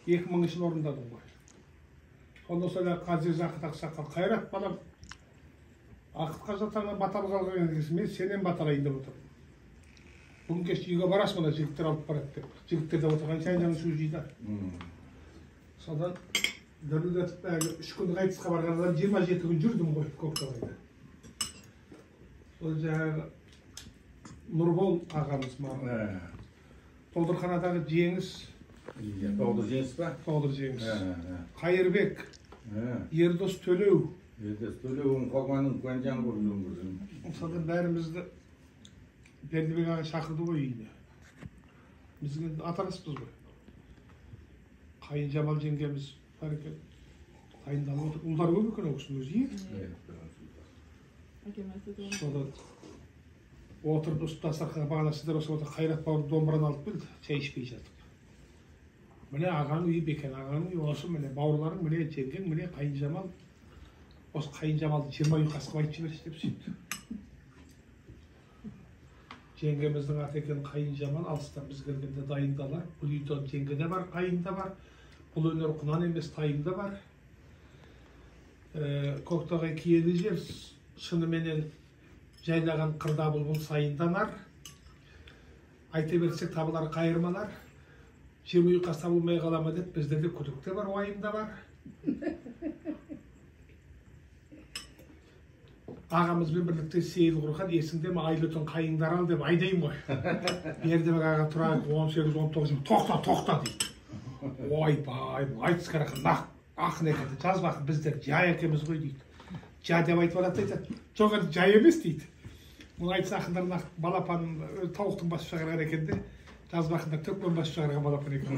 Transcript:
2000 жыл орындадым ғой. Сонда sonra Қазір Жақыт Ақсақал, қайрат балам, Ақытқа жатағына батал қалған кезде мен сенен баталайын деп отырмын. Бүгін кеш үйге барасың, мына жігіттер алып барады деп. Жігіттер де отырған шайжаны су жейді. Содан дәлелдетіп 3 күндік айтысқа барғаннан 27 күн жүрдім ғой Көкталайда. Сол жаңағы Нұрбол ағамыз маған. Толдырханадағы Жеңіс. Толдыр Жеңіс па? Толдыр Жеңіс. Қайырбек. Ердос Төлеу. Ердос Төлеу'нің қорғанын Қуанжан көрдім. Содан бәрімізді Бердібек аға шақырды ғой үйіне. Бізге атараспыз ғой. Қайын Жамал жеңгеміз бар екен. Дайындалып отыр. Ұлдар көп екен ол кісінің өзі. Содан отырып дастарханға бағана сіздер осы отырып Қайрат бауыр домбыраны алып келді, шай ішпей жатып. Міне ағаның үйі, Бекен ағаның үйі осы, міне бауырларың, міне жеңгең, міне Қайын Жамал. Осы Қайын Жамалды 20 үй қасқып айтып жіберші деп сөйтті. Жеңгеміздің аты екен Қайын Жамал, алыстан біз келгенде дайындалар. Бұл үйде жеңге де бар, қайын да бар. Бұл өнер құнан емес, тайым да бар. Көктағай киелі жер, шыныменен жайлаған қырда бұлбұл сайынданар. Айта берсек табылар қайырмалар. 20 үй қас табылмай қалама деп біздерде күдік те бар, уайым да бар. Ағамызбен бірлікте сейіл құрған, есіңде ме Айлытын қайыңдар ал деп айдайым ғой. Бердібек аға тұрайық 18-19 жыл, тоқта дейді. Ойбай, айтыс қарақын, ақын екенді жазбақын біздер жай екеміз ғой дейді. Жа деп айтып алады айтады. Жоқ енді жай емес дейді. Бұл айтыс ақындарын балапанын тауықтың басып шығарған екенде, жазбақында төкпен басып шығарған балапан екен.